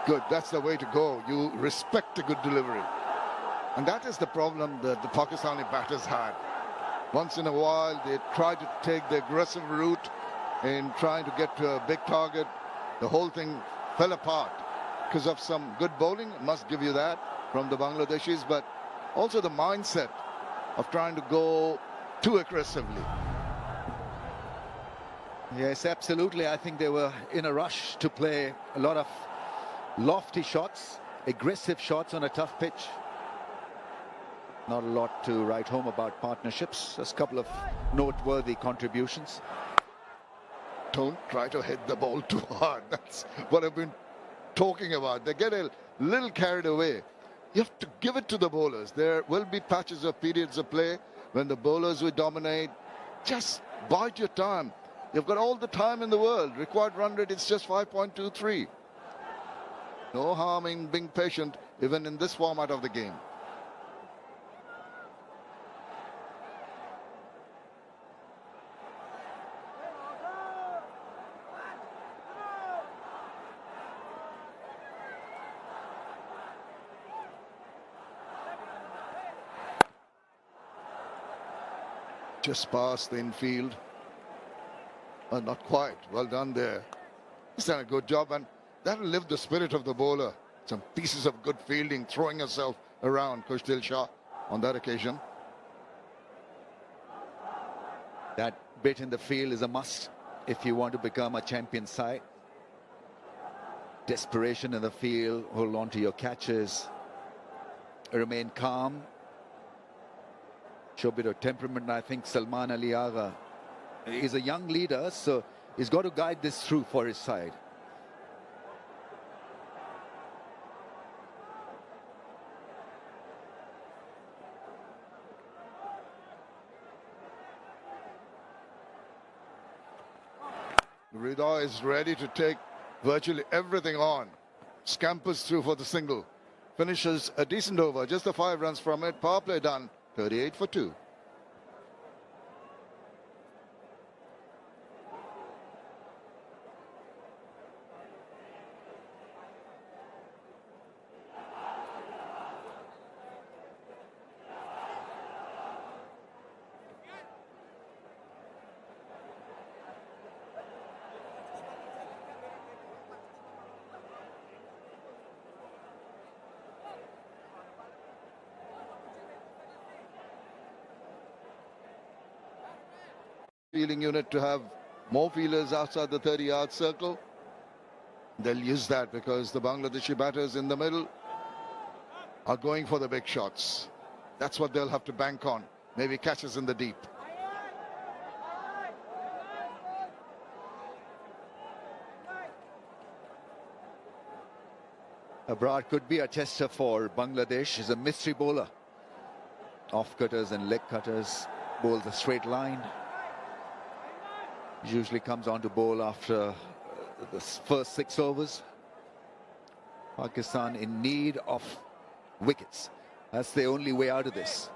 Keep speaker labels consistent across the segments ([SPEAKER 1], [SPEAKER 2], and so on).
[SPEAKER 1] Good, that's the way to go. You respect a good delivery. And that is the problem that the Pakistani batters had. Once in a while, they try to take the aggressive route in trying to get to a big target. The whole thing fell apart because of some good bowling, must give you that, from the Bangladeshis, but also the mindset of trying to go too aggressively.
[SPEAKER 2] Yes, absolutely. I think they were in a rush to play a lot of lofty shots, aggressive shots on a tough pitch. Not a lot to write home about partnerships. Just a couple of noteworthy contributions.
[SPEAKER 1] Don't try to hit the ball too hard. That's what I've been talking about. They get a little carried away. You have to give it to the bowlers. There will be patches of periods of play when the bowlers will dominate. Just bide your time. You've got all the time in the world. Required run rate is just 5.23. No harm in being patient, even in this format of the game. Just past the infield. Not quite. Well done there. He's done a good job, and that'll lift the spirit of the bowler. Some pieces of good fielding, throwing herself around, Kushtil Shah, on that occasion.
[SPEAKER 2] That bit in the field is a must if you want to become a champion side. Desperation in the field, hold on to your catches, remain calm. Show a bit of temperament. I think Salman Ali Agha is a young leader, so he's got to guide this through for his side.
[SPEAKER 1] Rida is ready to take virtually everything on. Scampers through for the single. Finishes a decent over, just the 5 runs from it. Power play done, 38 for 2. Fielding unit to have more fielders outside the 30-yard circle. They'll use that because the Bangladeshi batters in the middle are going for the big shots. That's what they'll have to bank on. Maybe catches in the deep.
[SPEAKER 2] Abrar could be a tester for Bangladesh. He's a mystery bowler. Off cutters and leg cutters, bowls a straight line. Usually comes on to bowl after the first 6 overs. Pakistan in need of wickets. That's the only way out of this.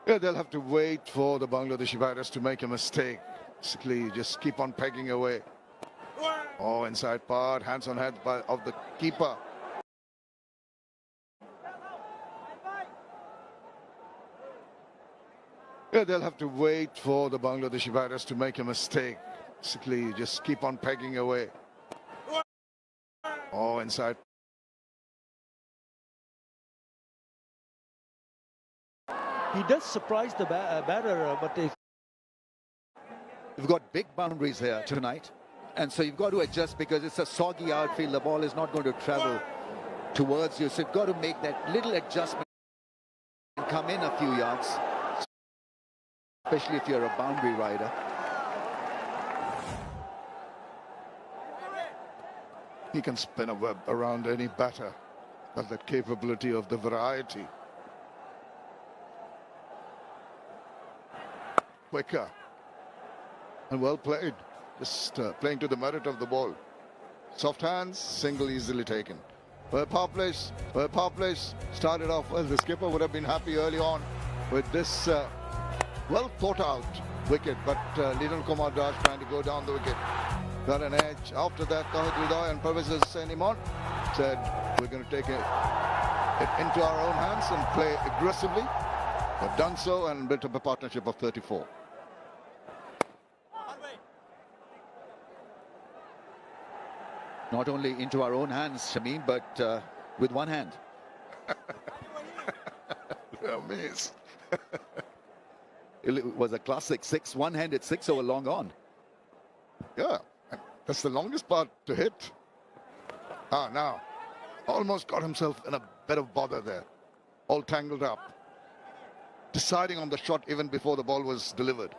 [SPEAKER 1] Yeah, they'll have to wait for the Bangladeshi batters to make a mistake. Basically, just keep on pegging away. Oh, inside part, hands on head of the keeper. Yeah, they'll have to wait for the Bangladeshi batters to make a mistake. Basically, just keep on pegging away. Oh, inside.
[SPEAKER 3] He does surprise the batter, but if
[SPEAKER 2] You've got big boundaries here tonight, and so you've got to adjust because it's a soggy outfield. The ball is not going to travel towards you, so you've got to make that little adjustment and come in a few yards, especially if you're a boundary rider.
[SPEAKER 1] He can spin a web around any batter. Got that capability of the variety. Quicker. And well played. Just playing to the merit of the ball. Soft hands, single easily taken. Power plays started off well. The skipper would have been happy early on with this well thought out wicket, but Liran Kumar Das trying to go down the wicket. Got an edge. After that, Tawhid Hridoy and Professor Senimon said, we're going to take it into our own hands and play aggressively. They've done so and built up a partnership of 34.
[SPEAKER 2] Not only into our own hands, Shamim, but with one hand.
[SPEAKER 1] Amazed.
[SPEAKER 2] It was a classic six, one-handed six over long on.
[SPEAKER 1] Yeah, that's the longest part to hit. Now, almost got himself in a bit of bother there. All tangled up. Deciding on the shot even before the ball was delivered.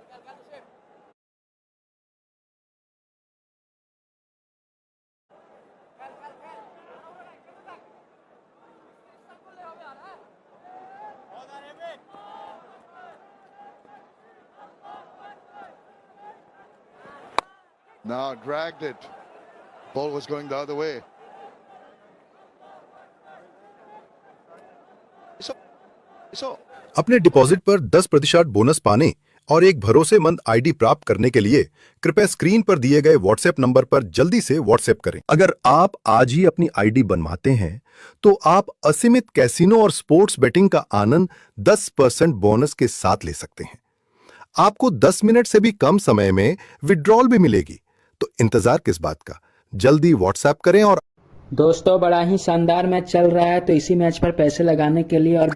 [SPEAKER 1] Now dragged it. Ball was going the other way.
[SPEAKER 4] अपने deposit पर 10% bonus पाने और एक भरोसेमंद ID प्राप्त करने के लिए कृपया स्क्रीन पर दिए गए व्हाट्सएप नंबर पर जल्दी से व्हाट्सएप करें। अगर आप आज ही अपनी आईडी बनवाते हैं तो आप असीमित कैसीनो और स्पोर्ट्स बेटिंग का आनंद 10% बोनस के साथ ले सकते हैं। आपको 10 मिनट से भी कम समय में विड्रॉल भी मिलेगी, तो इंतजार किस बात का, जल्दी व्हाट्सएप करें। और
[SPEAKER 5] दोस्तों, बड़ा ही शानदार मैच चल रहा है, तो इसी मैच पर पैसे लगाने के लिए और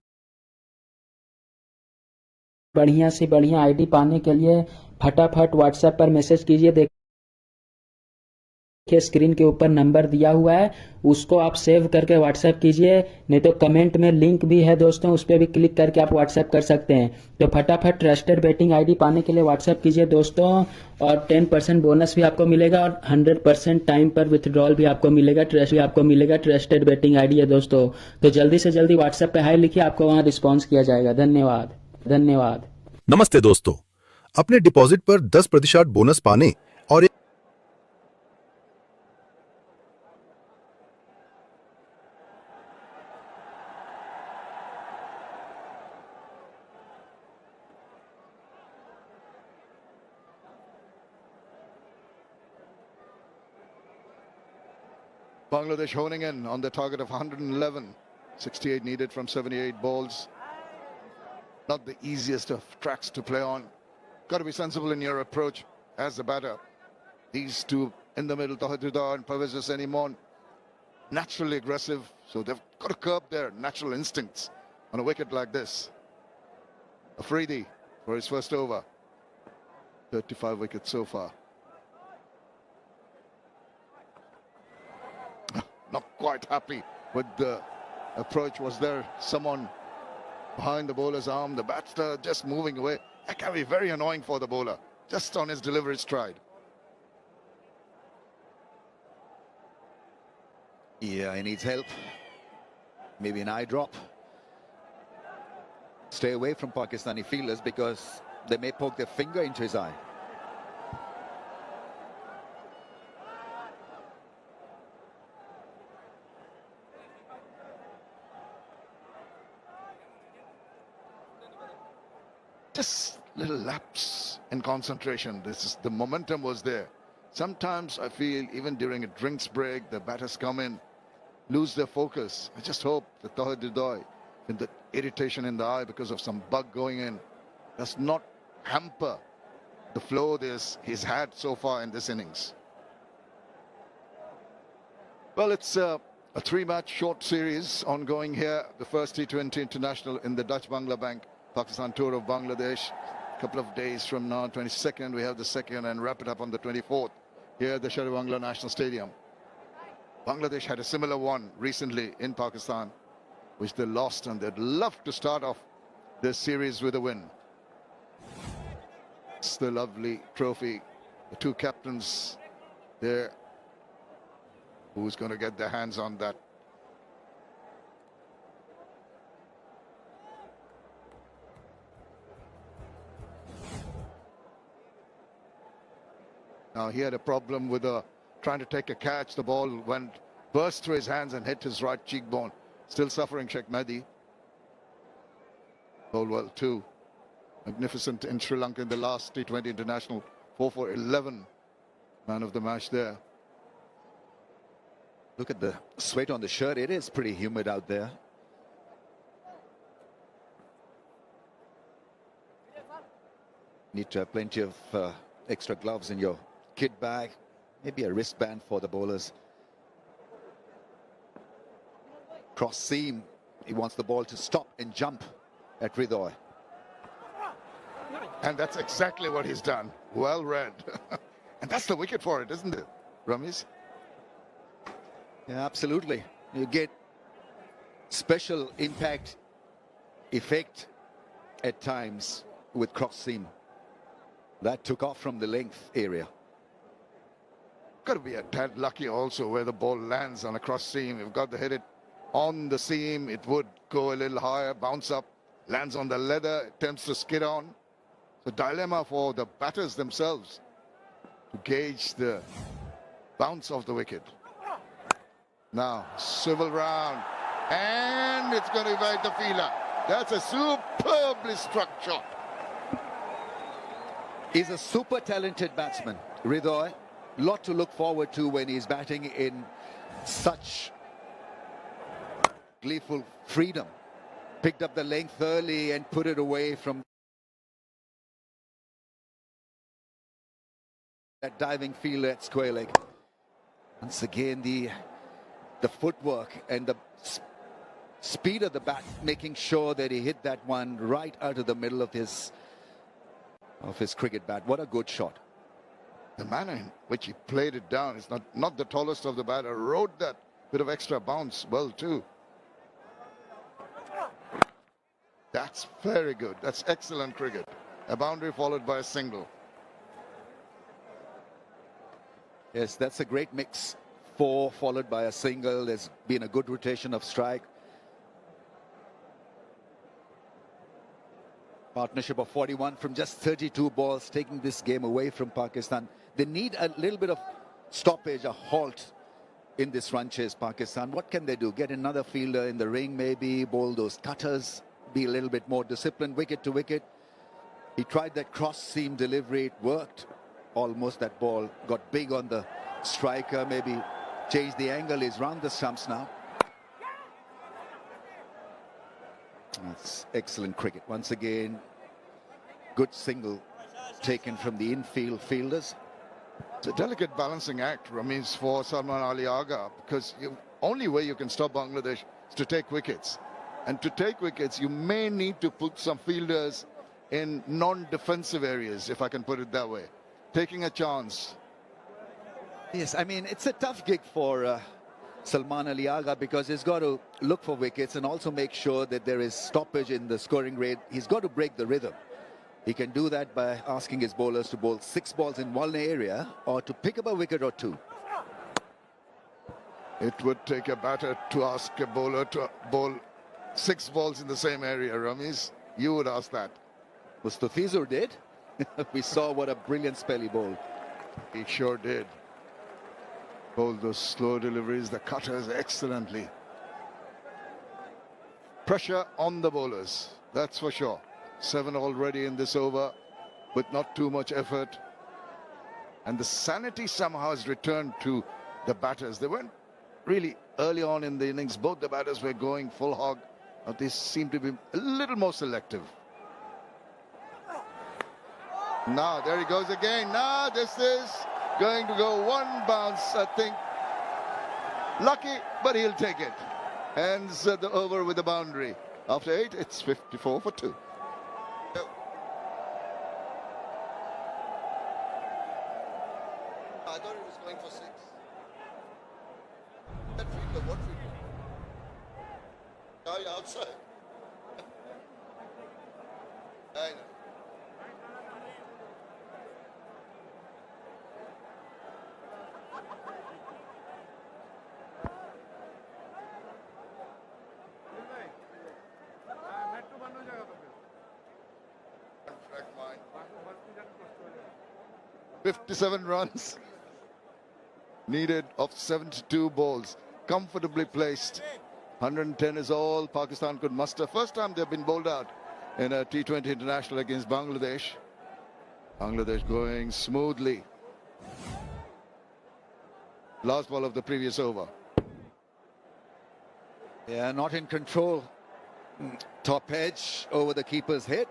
[SPEAKER 5] बढ़िया से बढ़िया आईडी पाने के लिए फटाफट व्हाट्सएप पर मैसेज कीजिए। देखिए स्क्रीन के ऊपर नंबर दिया हुआ है, उसको आप सेव करके व्हाट्सएप कीजिए, नहीं तो कमेंट में लिंक भी है दोस्तों, उस पर भी क्लिक करके आप व्हाट्सएप कर सकते हैं। तो फटाफट ट्रस्टेड बेटिंग आईडी पाने के लिए व्हाट्सएप कीजिए दोस्तों, और 10% बोनस भी आपको मिलेगा और 100% टाइम पर विथड्रॉल भी आपको मिलेगा, ट्रस्टेड बेटिंग आईडी है दोस्तों। तो जल्दी से जल्दी व्हाट्सएप पे हाई लिखिए, आपको वहाँ रिस्पॉन्स किया जाएगा। धन्यवाद।
[SPEAKER 4] नमस्ते दोस्तों, अपने डिपॉजिट पर 10% बोनस पाने और
[SPEAKER 1] Bangladesh honing in on the target of 111. 68 needed from 78 balls. Not the easiest of tracks to play on. Got to be sensible in your approach as the batter. These two in the middle, Tawhid Hridoy and Professor Senimon, naturally aggressive, so they've got to curb their natural instincts on a wicket like this. Afridi for his first over. 35 wickets so far. Not quite happy with the approach. Was there someone behind the bowler's arm? The batsman just moving away. That can be very annoying for the bowler, just on his delivery stride.
[SPEAKER 2] Yeah, he needs help. Maybe an eye drop. Stay away from Pakistani fielders because they may poke their finger into his eye.
[SPEAKER 1] Just little lapse in concentration. The momentum was there. Sometimes I feel even during a drinks break, the batters come in, lose their focus. I just hope that Tawhid Hridoy, with the irritation in the eye because of some bug going in, does not hamper the flow he's had so far in this innings. Well, it's a three-match short series ongoing here. The first T20 international in the Dutch Bangla Bank Pakistan tour of Bangladesh. A couple of days from now, 22nd, we have the second, and wrap it up on the 24th here at the Sher-e-Bangla National Stadium. Bangladesh had a similar one recently in Pakistan, which they lost, and they'd love to start off this series with a win. It's the lovely trophy. The two captains there. Who's going to get their hands on that? Now he had a problem with trying to take a catch. The ball burst through his hands and hit his right cheekbone. Still suffering, Sheikh Mehdi. Bowled well too. Magnificent in Sri Lanka in the last T20 international. 4 for 11. Man of the match there.
[SPEAKER 2] Look at the sweat on the shirt. It is pretty humid out there. Need to have plenty of extra gloves in your kit bag. Maybe a wristband for the bowlers. Cross seam. He wants the ball to stop and jump at Hridoy.
[SPEAKER 1] And that's exactly what he's done. Well read. And that's the wicket for it, isn't it, Ramesh?
[SPEAKER 2] Yeah, absolutely. You get special impact effect at times with cross seam. That took off from the length area.
[SPEAKER 1] Got to be a tad lucky also where the ball lands on a cross seam. You've got to hit it on the seam. It would go a little higher, bounce up, lands on the leather, attempts to skid on. It's a dilemma for the batters themselves to gauge the bounce of the wicket. Now, swivel round, and it's going to evade the fielder. That's a superbly struck shot.
[SPEAKER 2] He's a super talented batsman, Hridoy. Lot to look forward to when he's batting in such gleeful freedom. Picked up the length early and put it away from that diving fielder at square leg. Once again, the footwork and the speed of the bat, making sure that he hit that one right out of the middle of his cricket bat. What a good shot.
[SPEAKER 1] The manner in which he played it down is not the tallest of the batter. Rode that bit of extra bounce well too. That's very good. That's excellent cricket. A boundary followed by a single.
[SPEAKER 2] Yes, that's a great mix. 4 followed by a single. There's been a good rotation of strike. Partnership of 41 from just 32 balls, taking this game away from Pakistan. They need a little bit of stoppage, a halt in this run chase, Pakistan. What can they do? Get another fielder in the ring, maybe bowl those cutters, be a little bit more disciplined, wicket to wicket. He tried that cross seam delivery. It worked. Almost that ball got big on the striker. Maybe change the angle. He's round the stumps now. That's excellent cricket. Once again, good single taken from the infield fielders.
[SPEAKER 1] It's a delicate balancing act, Ramesh, for Salman Ali Agha, because the only way you can stop Bangladesh is to take wickets. And to take wickets, you may need to put some fielders in non-defensive areas, if I can put it that way. Taking a chance.
[SPEAKER 2] Yes, I mean, it's a tough gig for Salman Ali Agha, because he's got to look for wickets and also make sure that there is stoppage in the scoring rate. He's got to break the rhythm. He can do that by asking his bowlers to bowl 6 balls in one area or to pick up a wicket or 2.
[SPEAKER 1] It would take a batter to ask a bowler to bowl 6 balls in the same area, Ramesh. You would ask that.
[SPEAKER 2] Mustafizur did. We saw what a brilliant spell he bowled.
[SPEAKER 1] He sure did. Bowled those slow deliveries, the cutters excellently. Pressure on the bowlers, that's for sure. 7 already in this over with not too much effort. And the sanity somehow has returned to the batters. They weren't really early on in the innings. Both the batters were going full hog. But they seem to be a little more selective. Now, there he goes again. Now, this is going to go one bounce, I think. Lucky, but he'll take it. Ends the over with a boundary. After 8, it's 54 for 2. I thought it was going for 6. That fielder, what fielder? Guy outside. I know. Track mine. 57 runs needed of 72 balls, comfortably placed. 110 is all Pakistan could muster. First time they've been bowled out in a T20 international against Bangladesh. Bangladesh going smoothly. Last ball of the previous over.
[SPEAKER 2] Yeah, not in control. Top edge over the keeper's head.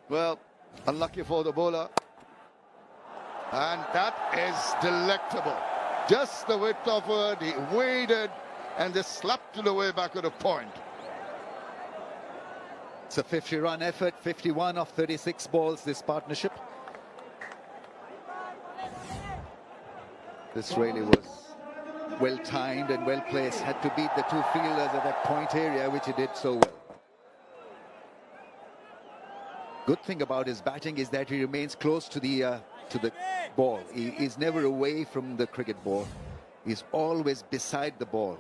[SPEAKER 1] Well, unlucky for the bowler. And that is delectable. Just the width of it, he waited and just slapped it away back at a point.
[SPEAKER 2] It's a 50-run effort, 51 of 36 balls, this partnership. This really was well timed and well placed. Had to beat the two fielders at that point area, which he did so well. Good thing about his batting is that he remains close to the ball. He is never away from the cricket ball. He's always beside the ball.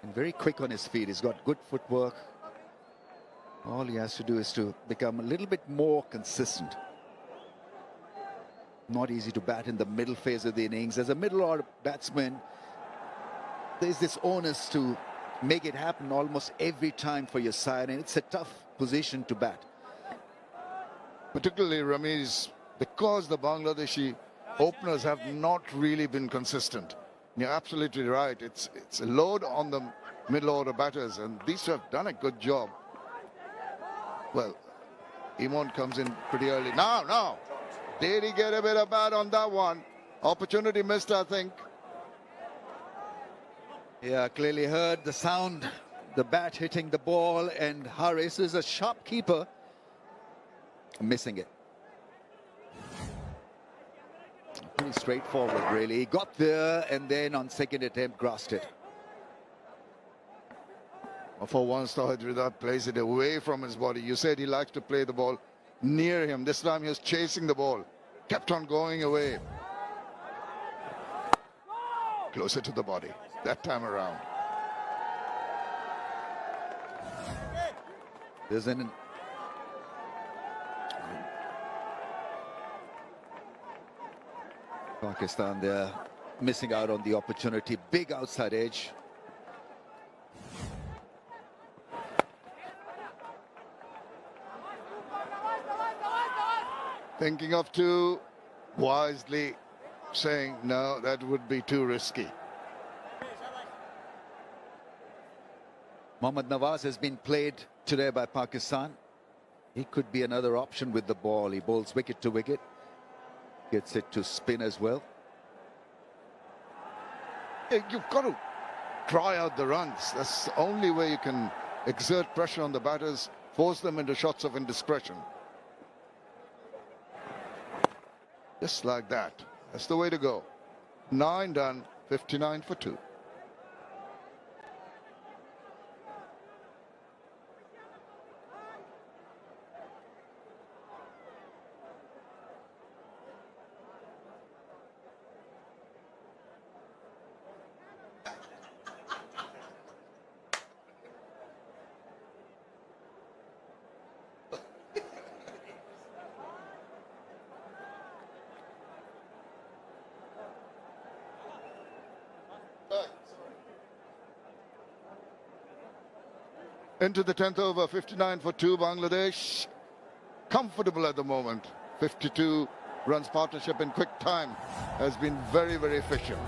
[SPEAKER 2] And very quick on his feet. He's got good footwork. All he has to do is to become a little bit more consistent. Not easy to bat in the middle phase of the innings. As a middle order batsman, there's this onus to make it happen almost every time for your side, and it's a tough position to bat.
[SPEAKER 1] Particularly, Ramiz, because the Bangladeshi openers have not really been consistent. You're absolutely right. It's a load on the middle order batters, and these have done a good job. Well, Imon comes in pretty early. Now. Did he get a bit of bat on that one? Opportunity missed, I think.
[SPEAKER 2] Yeah, clearly heard the sound, the bat hitting the ball, and Harris is a sharp keeper, missing it. Pretty straightforward, really. He got there and then on second attempt grasped it.
[SPEAKER 1] For once, Tawhid plays it away from his body. You said he likes to play the ball near him. This time he was chasing the ball. Kept on going away. Closer to the body that time around.
[SPEAKER 2] There's an Pakistan there missing out on the opportunity. Big outside edge.
[SPEAKER 1] Thinking of two, wisely saying no, that would be too risky.
[SPEAKER 2] Mohammad Nawaz has been played today by Pakistan. He could be another option with the ball. He bowls wicket to wicket. Gets it to spin as well.
[SPEAKER 1] You've got to try out the runs. That's the only way you can exert pressure on the batters, force them into shots of indiscretion. Just like that. That's the way to go. 9 done, 59 for 2. Into the 10th over, 59 for 2, Bangladesh. Comfortable at the moment. 52 runs partnership in quick time has been very, very efficient.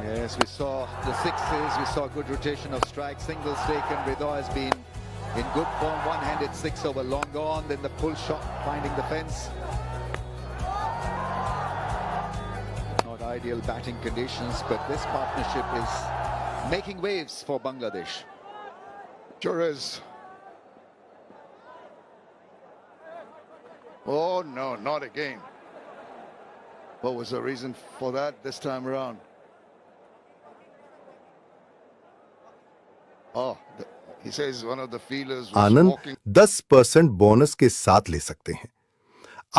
[SPEAKER 2] Yes, we saw the sixes, we saw good rotation of strikes, singles taken. Ridha has been in good form, one-handed 6 over, long gone, then the pull shot finding the fence. Not ideal batting conditions, but this partnership is making waves for Bangladesh.
[SPEAKER 1] Sure is. Oh, no, not again. What was the reason for that this time around? Oh, he says one of the fielders was
[SPEAKER 4] Anand
[SPEAKER 1] walking.
[SPEAKER 4] 10% bonus के साथ ले सकते हैं।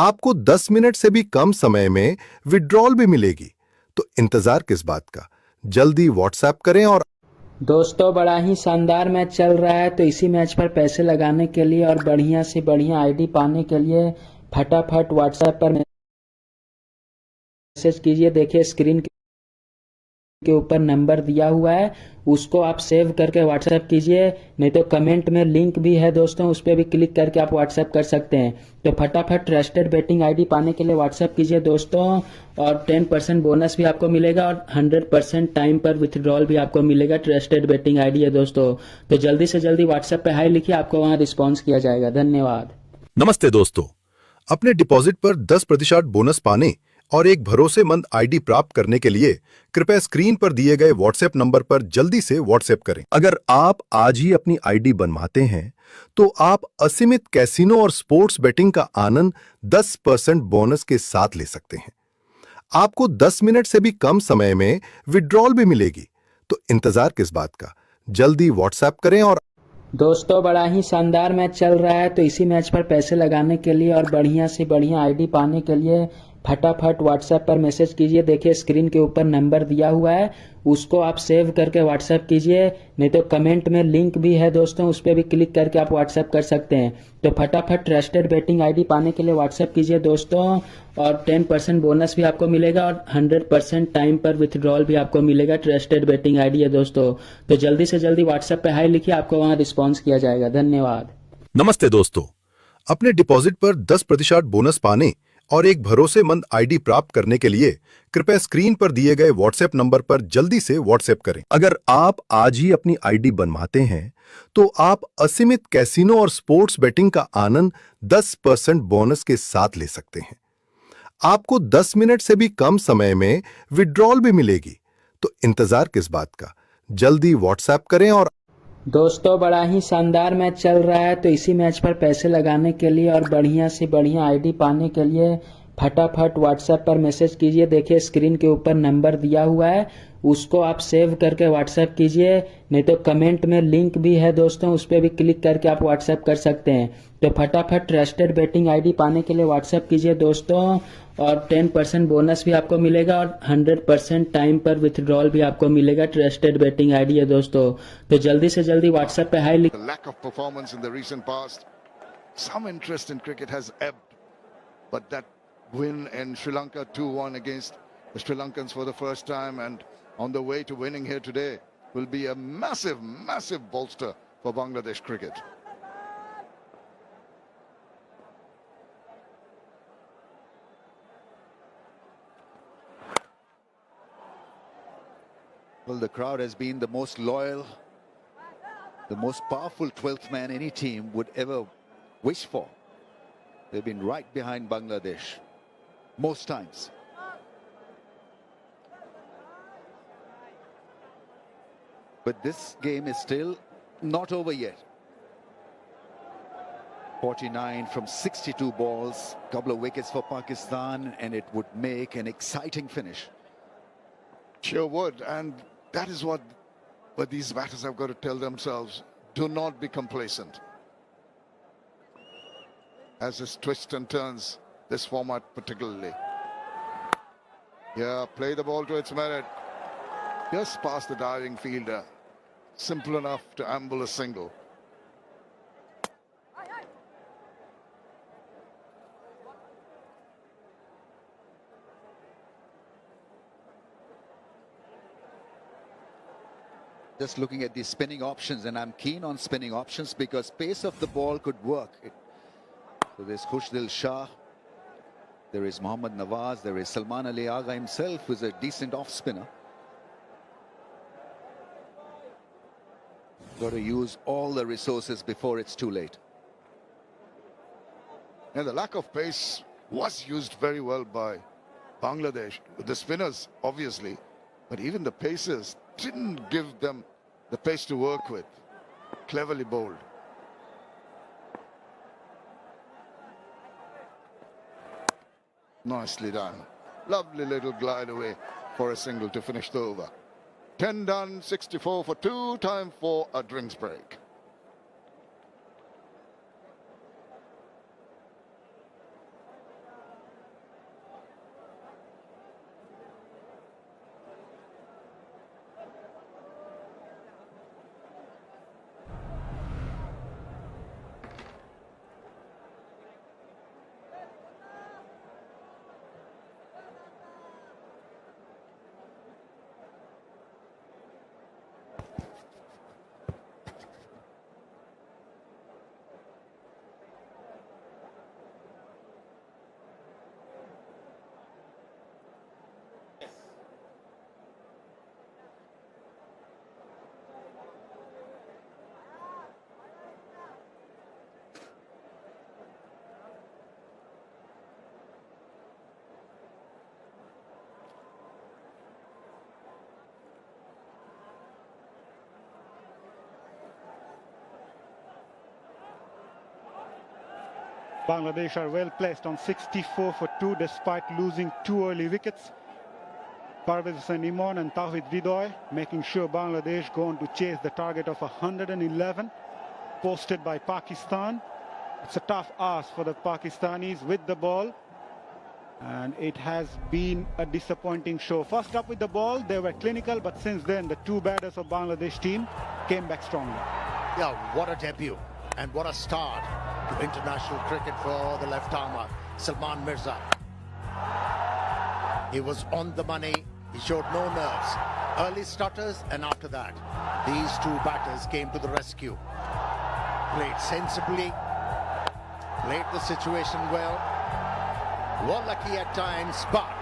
[SPEAKER 4] आपको 10 minute से भी कम समय में विड्रॉल भी मिलेगी। तो इंतजार किस बात का? जल्दी व्हाट्सएप करें और
[SPEAKER 5] दोस्तों बड़ा ही शानदार मैच चल रहा है, तो इसी मैच पर पैसे लगाने के लिए और बढ़िया से बढ़िया आईडी पाने के लिए फटाफट व्हाट्सएप पर मैसेज कीजिए। देखिए स्क्रीन के ऊपर नंबर दिया हुआ है, उसको आप सेव करके व्हाट्सएप कीजिए, नहीं तो कमेंट में लिंक भी है दोस्तों, उस पर भी क्लिक करके आप व्हाट्सएप कर सकते हैं। तो फटाफट ट्रस्टेड बेटिंग आईडी पाने के लिए व्हाट्सएप कीजिए दोस्तों, और 10% बोनस भी आपको मिलेगा और 100% टाइम पर विथड्रॉल भी आपको मिलेगा। ट्रस्टेड बेटिंग आईडी है दोस्तों, तो जल्दी से जल्दी व्हाट्सएप पे हाई लिखिए, आपको वहां रिस्पॉन्स किया जाएगा। धन्यवाद।
[SPEAKER 4] नमस्ते दोस्तों, अपने डिपॉजिट पर 10% बोनस पाने और एक भरोसेमंद आईडी प्राप्त करने के लिए कृपया स्क्रीन पर दिए गए व्हाट्सएप नंबर पर जल्दी से व्हाट्सएप करें। अगर आप आज ही अपनी आईडी बनवाते हैं तो आप असीमित कैसीनो और स्पोर्ट्स बेटिंग का आनंद 10% बोनस के साथ ले सकते हैं। आपको 10 मिनट से भी कम समय में विड्रॉल भी मिलेगी, तो इंतजार किस बात का, जल्दी व्हाट्सएप करें। और
[SPEAKER 5] दोस्तों बड़ा ही शानदार मैच चल रहा है, तो इसी मैच पर पैसे लगाने के लिए और बढ़िया से बढ़िया आईडी पाने के लिए फटाफट व्हाट्सएप पर मैसेज कीजिए। देखिए स्क्रीन के ऊपर नंबर दिया हुआ है, उसको आप सेव करके व्हाट्सएप कीजिए, नहीं तो कमेंट में लिंक भी है दोस्तों, उस पर भी क्लिक करके आप व्हाट्सएप कर सकते हैं। तो फटाफट ट्रस्टेड बेटिंग आईडी पाने के लिए व्हाट्सएप कीजिए दोस्तों, और 10% बोनस भी आपको मिलेगा और 100% टाइम पर विथड्रॉल भी आपको मिलेगा। ट्रस्टेड बेटिंग आईडी है दोस्तों, तो जल्दी से जल्दी व्हाट्सएप पे हाई लिखिए, आपको वहां रिस्पॉन्स किया जाएगा। धन्यवाद।
[SPEAKER 4] नमस्ते दोस्तों, अपने डिपॉजिट पर 10% बोनस पाने और एक भरोसेमंद आईडी प्राप्त करने के लिए कृपया स्क्रीन पर दिए गए व्हाट्सएप नंबर पर जल्दी से व्हाट्सएप करें। अगर आप आज ही अपनी आईडी बनवाते हैं तो आप असीमित कैसीनो और स्पोर्ट्स बेटिंग का आनंद 10% बोनस के साथ ले सकते हैं। आपको 10 मिनट से भी कम समय में विड्रॉल भी मिलेगी, तो इंतजार किस बात का, जल्दी व्हाट्सएप करें। और
[SPEAKER 5] दोस्तों बड़ा ही शानदार मैच चल रहा है, तो इसी मैच पर पैसे लगाने के लिए और बढ़िया से बढ़िया आईडी पाने के लिए फटाफट व्हाट्सएप पर मैसेज कीजिए। देखिए स्क्रीन के ऊपर नंबर दिया हुआ है, उसको आप सेव करके व्हाट्सएप कीजिए, नहीं तो कमेंट में लिंक भी है दोस्तों, उस पर भी क्लिक करके आप व्हाट्सएप कर सकते हैं। तो फटाफट ट्रस्टेड बेटिंग आईडी पाने के लिए व्हाट्सएप कीजिए दोस्तों, और 10% बोनस भी आपको मिलेगा और 100% टाइम पर विथड्रॉल भी आपको मिलेगा। ट्रस्टेड बेटिंग आईडी है दोस्तों, तो जल्दी से जल्दी व्हाट्सएप पे high
[SPEAKER 1] The lack of performance in the recent past, some interest in cricket has ebbed, but that win in Sri Lanka 2-1 against the Sri Lankans for the first time and on the way to winning here today will be a massive, massive bolster for Bangladesh cricket.
[SPEAKER 2] Well, the crowd has been the most loyal, the most powerful 12th man any team would ever wish for. They've been right behind Bangladesh most times. But this game is still not over yet. 49 from 62 balls, couple of wickets for Pakistan, and it would make an exciting finish.
[SPEAKER 1] Sure would, and that is what these batters have got to tell themselves. Do not be complacent. As this twists and turns, this format particularly. Yeah, play the ball to its merit. Just past the diving fielder. Simple enough to amble a single.
[SPEAKER 2] Just looking at the spinning options, and I'm keen on spinning options because pace of the ball could work. So there's Khushdil Shah, there is Mohammad Nawaz, there is Salman Ali Agha himself, who's a decent off spinner. Got to use all the resources before it's too late.
[SPEAKER 1] And the lack of pace was used very well by Bangladesh. The spinners, obviously, but even the pacers didn't give them the pace to work with. Cleverly bowled. Nicely done. Lovely little glide away for a single to finish the over. 10 done, 64 for 2, time for a drinks break.
[SPEAKER 6] Bangladesh are well placed on 64 for 2 despite losing 2 early wickets. Parvez Hussain Imran and Tawhid Vidoy making sure Bangladesh go on to chase the target of 111 posted by Pakistan. It's a tough ask for the Pakistanis with the ball, and it has been a disappointing show. First up with the ball, they were clinical, but since then the two batters of Bangladesh team came back strongly.
[SPEAKER 7] Yeah, what a debut and what a start to international cricket for the left-armer, Salman Mirza. He was on the money, he showed no nerves. Early stutters, and after that, these two batters came to the rescue. Played sensibly, played the situation well, were lucky at times, but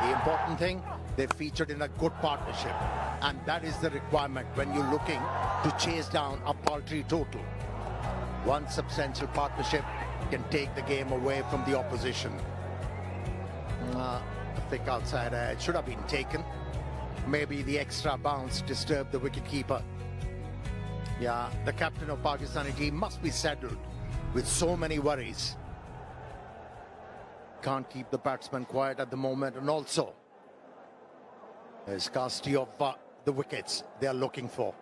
[SPEAKER 7] the important thing, they featured in a good partnership. And that is the requirement when you're looking to chase down a paltry total. One substantial partnership can take the game away from the opposition. A thick outside edge should have been taken. Maybe the extra bounce disturbed the wicketkeeper. Yeah, the captain of Pakistani team must be saddled with so many worries. Can't keep the batsman quiet at the moment, and also there's scarcity of the wickets they are looking for.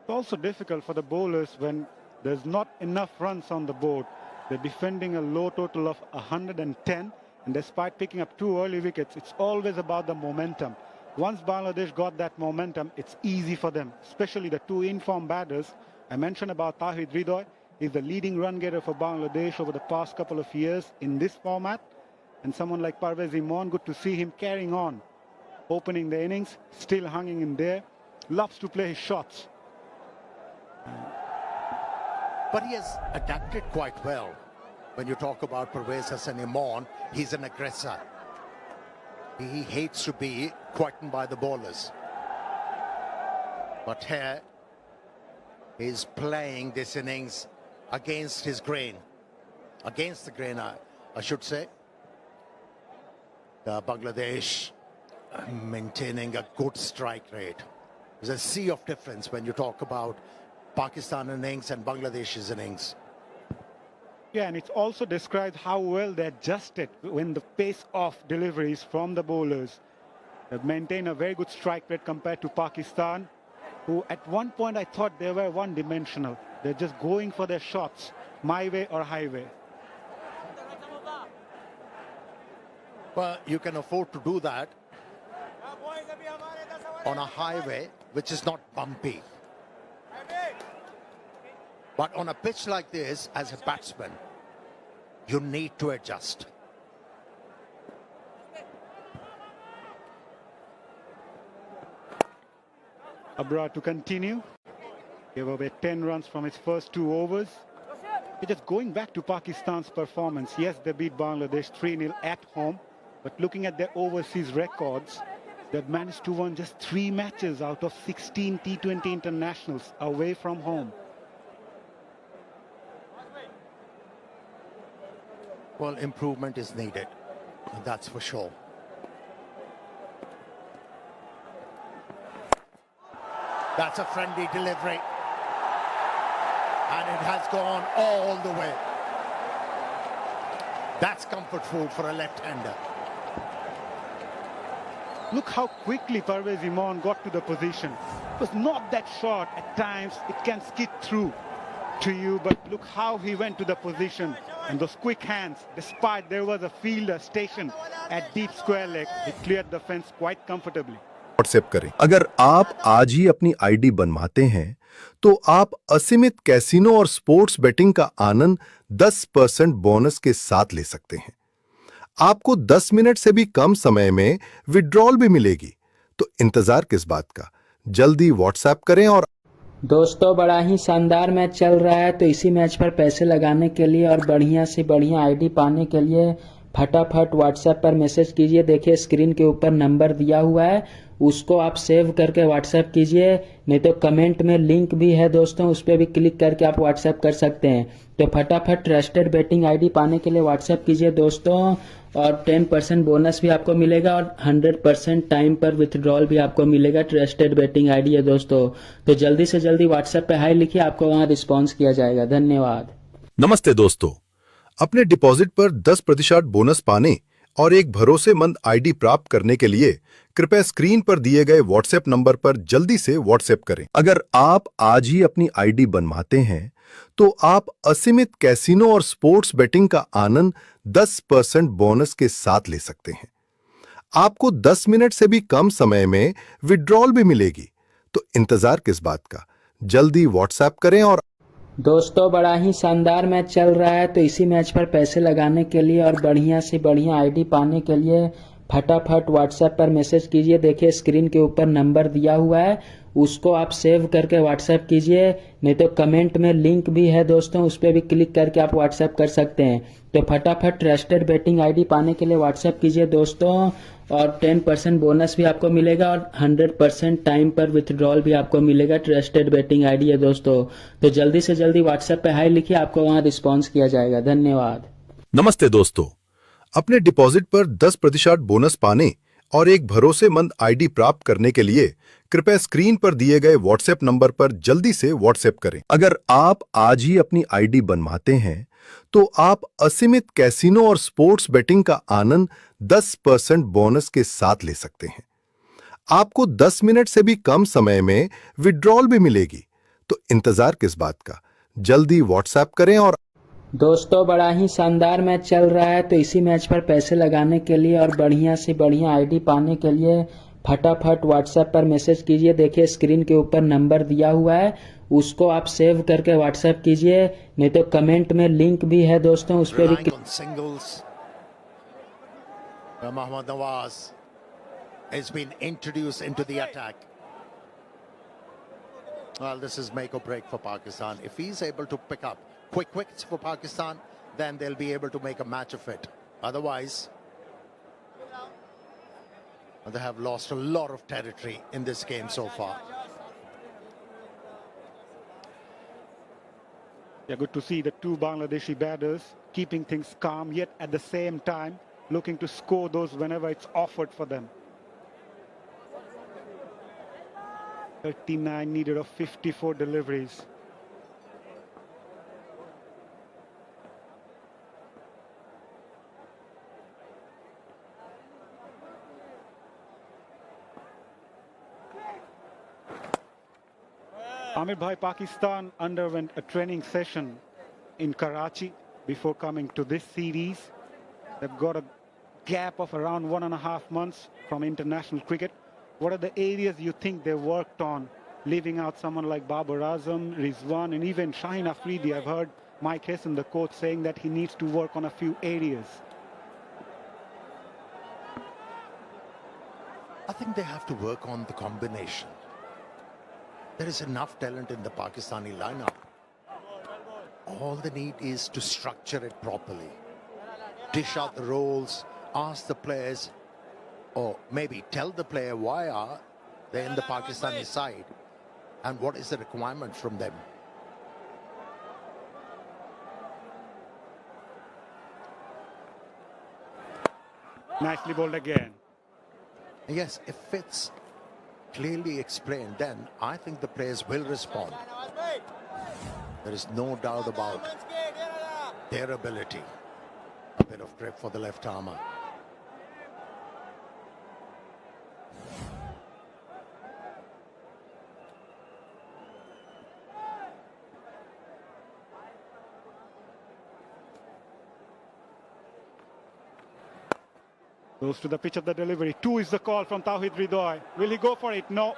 [SPEAKER 6] It's also difficult for the bowlers when there's not enough runs on the board. They're defending a low total of 110, and despite picking up 2 early wickets, it's always about the momentum. Once Bangladesh got that momentum, it's easy for them, especially the 2 informed batters. I mentioned about Tawhid Vidoy. He's the leading run getter for Bangladesh over the past couple of years in this format. And someone like Parvez Imran, good to see him carrying on, opening the innings, still hanging in there, loves to play his shots.
[SPEAKER 7] But he has adapted quite well. When you talk about Parvez Hussain Imran, he's an aggressor. He hates to be quietened by the bowlers. But here, he's playing this innings against his grain. Against the grain, I should say. Bangladesh maintaining a good strike rate. There's a sea of difference when you talk about Pakistan innings and Bangladesh's innings.
[SPEAKER 6] Yeah, and it also describes how well they adjusted when the pace of deliveries from the bowlers. They maintain a very good strike rate compared to Pakistan, who at one point I thought they were one-dimensional. They're just going for their shots, my way or highway.
[SPEAKER 7] Well, you can afford to do that on a highway which is not bumpy. But on a pitch like this, as a batsman, you need to adjust.
[SPEAKER 6] Abra to continue. Gave away 10 runs from his first 2 overs. Just going back to Pakistan's performance, yes, they beat Bangladesh 3-0 at home. But looking at their overseas records, they've managed to win just 3 matches out of 16 T20 internationals away from home.
[SPEAKER 7] Well, improvement is needed, that's for sure. That's a friendly delivery. And it has gone all the way. That's comfort food for a left-hander.
[SPEAKER 6] Look how quickly Parvez Imran got to the position. It was not that short. At times, it can skid through to you, but look how he went to the position. And those quick hands, despite there was a fielder stationed at deep square leg, he cleared the fence quite comfortably.
[SPEAKER 4] WhatsApp करें। अगर आप आज ही अपनी ID बनवाते हैं तो आप असीमित कैसीनो और स्पोर्ट्स बेटिंग का आनंद 10% बोनस के साथ ले सकते हैं। आपको 10 मिनट से भी कम समय में विड्रॉल भी मिलेगी। तो इंतजार किस बात का, जल्दी व्हाट्सएप करें। और
[SPEAKER 5] दोस्तों, बड़ा ही शानदार मैच चल रहा है, तो इसी मैच पर पैसे लगाने के लिए और बढ़िया से बढ़िया आईडी पाने के लिए फटाफट व्हाट्सएप पर मैसेज कीजिए। देखिए स्क्रीन के ऊपर नंबर दिया हुआ है, उसको आप सेव करके व्हाट्सएप कीजिए, नहीं तो कमेंट में लिंक भी है दोस्तों, उस पर भी क्लिक करके आप व्हाट्सएप कर सकते हैं। तो फटाफट ट्रस्टेड बेटिंग आईडी पाने के लिए व्हाट्सएप कीजिए दोस्तों, और 10% बोनस भी आपको मिलेगा और 100% टाइम पर विथड्रॉल भी आपको मिलेगा। ट्रस्टेड बेटिंग आईडी है दोस्तों, तो जल्दी से जल्दी व्हाट्सएप पे हाई लिखिए, आपको वहाँ रिस्पॉन्स किया जाएगा। धन्यवाद।
[SPEAKER 4] नमस्ते दोस्तों, अपने डिपॉजिट पर 10% बोनस पाने और एक भरोसेमंद आईडी प्राप्त करने के लिए कृपया स्क्रीन पर दिए गए व्हाट्सएप नंबर पर जल्दी से व्हाट्सएप करें। अगर आप आज ही अपनी आईडी बनवाते हैं, तो आप असीमित कैसीनो और स्पोर्ट्स बेटिंग का आनंद 10% बोनस के साथ ले सकते हैं। आपको 10 मिनट से भी कम समय में विड्रॉल भी मिलेगी, तो इंतजार किस बात का? जल्दी व्हाट्सएप करें और
[SPEAKER 5] दोस्तों बड़ा ही शानदार मैच चल रहा है, तो इसी मैच पर पैसे लगाने के लिए और बढ़िया से बढ़िया आईडी पाने के लिए फटाफट व्हाट्सएप पर मैसेज कीजिए। देखिए स्क्रीन के ऊपर नंबर दिया हुआ है, उसको आप सेव करके व्हाट्सएप कीजिए, नहीं तो कमेंट में लिंक भी है दोस्तों, उस पर भी क्लिक करके आप व्हाट्सएप कर सकते हैं। तो फटाफट ट्रस्टेड बेटिंग आईडी पाने के लिए व्हाट्सएप कीजिए दोस्तों, और 10% बोनस भी आपको मिलेगा और 100% टाइम पर विथड्रॉल भी आपको मिलेगा। ट्रस्टेड बेटिंग आईडी है दोस्तों, तो जल्दी से जल्दी व्हाट्सएप पे हाई लिखिए, आपको वहां रिस्पॉन्स किया जाएगा। धन्यवाद।
[SPEAKER 4] नमस्ते दोस्तों, अपने डिपॉजिट पर 10% बोनस पाने और एक भरोसेमंद आईडी प्राप्त करने के लिए कृपया स्क्रीन पर दिए गए व्हाट्सएप नंबर पर जल्दी से व्हाट्सएप करें। अगर आप आज ही अपनी आईडी बनवाते हैं, तो आप असीमित कैसीनो और स्पोर्ट्स बेटिंग का आनंद 10% बोनस के साथ ले सकते हैं। आपको 10 मिनट से भी कम समय में विड्रॉल भी मिलेगी, तो इंतजार किस बात का? जल्दी व्हाट्सएप करें और
[SPEAKER 5] दोस्तों बड़ा ही शानदार मैच चल रहा है, तो इसी मैच पर पैसे लगाने के लिए और बढ़िया से बढ़िया आईडी पाने के लिए फटाफट व्हाट्सएप पर मैसेज कीजिए। देखिए स्क्रीन के ऊपर नंबर दिया हुआ है, उसको आप सेव करके व्हाट्सएप कीजिए, नहीं तो कमेंट में लिंक भी है दोस्तों, उस पर भी
[SPEAKER 7] Relying on singles. Mohammad Nawaz has been introduced into the attack. Well, this is make or break for Pakistan. If he's able to pick up quick wickets for Pakistan, then they'll be able to make a match of it. Otherwise, they have lost a lot of territory in this game so far.
[SPEAKER 6] Yeah, good to see the two Bangladeshi batters keeping things calm, yet at the same time looking to score those whenever it's offered for them. 39 needed of 54 deliveries. Amir Bhai, Pakistan underwent a training session in Karachi before coming to this series. They've got a gap of around 1.5 months from international cricket. What are the areas you think they worked on, leaving out someone like Babar Azam, Rizwan, and even Shaheen Afridi? I've heard Mike Hesson, the coach, saying that he needs to work on a few areas.
[SPEAKER 7] I think they have to work on the combination. There is enough talent in the Pakistani lineup. All they need is to structure it properly. Dish out the roles, ask the players, or maybe tell the player why are they in the Pakistani side and what is the requirement from them.
[SPEAKER 6] Nicely bowled again.
[SPEAKER 7] Yes, if it's clearly explained, then I think the players will respond. There is no doubt about their ability. A bit of grip for the left armer.
[SPEAKER 6] Goes to the pitch of the delivery. 2 is the call from Tawhid Ridoy. Will he go for it? No,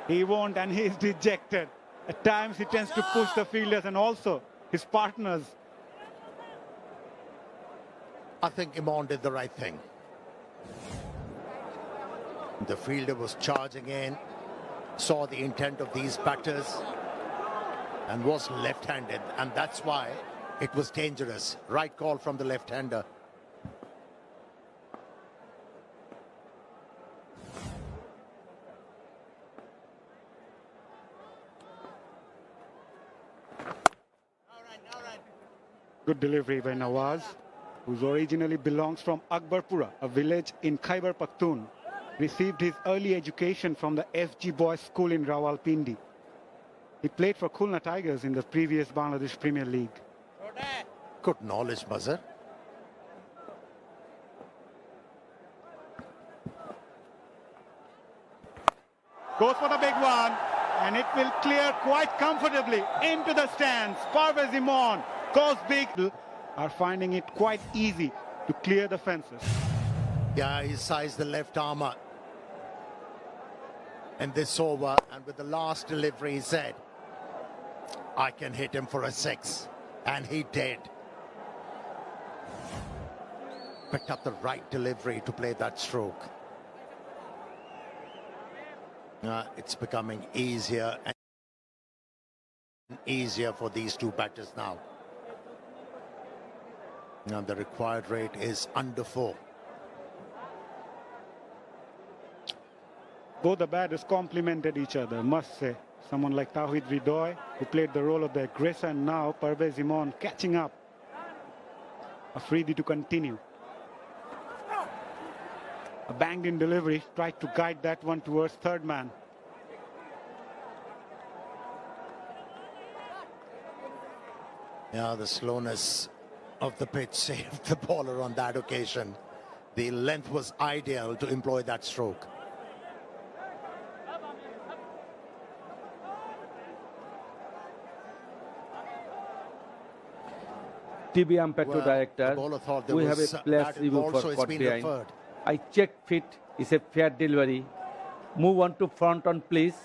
[SPEAKER 6] he won't, and he is dejected. At times he tends to push the fielders and also his partners.
[SPEAKER 7] I think Imran did the right thing. The fielder was charging in, saw the intent of these batters and was left-handed, and that's why it was dangerous. Right call from the left-hander.
[SPEAKER 6] Good delivery by Nawaz, who originally belongs from Akbarpura, a village in Khyber Pakhtunkhwa. Received his early education from the FG Boys School in Rawalpindi. He played for Khulna Tigers in the previous Bangladesh Premier League.
[SPEAKER 7] Good knowledge buzzer.
[SPEAKER 6] Goes for the big one, and it will clear quite comfortably into the stands. Parvez Imran goes big. Are finding it quite easy to clear the fences.
[SPEAKER 7] Yeah, he sized the left armour. And this over, and with the last delivery, he said, I can hit him for a 6. And he did. Picked up the right delivery to play that stroke. It's becoming easier and easier for these two batters now. Now the required rate is under 4.
[SPEAKER 6] Both the batters complemented each other, must say. Someone like Tawhid Ridoy, who played the role of the aggressor, and now Parvez Imran catching up. Afridi to continue. A banged in delivery, tried to guide that one towards third man.
[SPEAKER 7] Yeah, the slowness of the pitch saved the bowler on that occasion. The length was ideal to employ that stroke.
[SPEAKER 8] TV umpire to
[SPEAKER 7] Well,
[SPEAKER 8] director,
[SPEAKER 7] the bowler thought there
[SPEAKER 8] we have
[SPEAKER 7] was
[SPEAKER 8] a player's
[SPEAKER 7] that
[SPEAKER 8] review
[SPEAKER 7] also
[SPEAKER 8] for
[SPEAKER 7] it's
[SPEAKER 8] caught
[SPEAKER 7] been
[SPEAKER 8] behind.
[SPEAKER 7] referred.
[SPEAKER 8] I check fit is a fair delivery. Move on to front on please.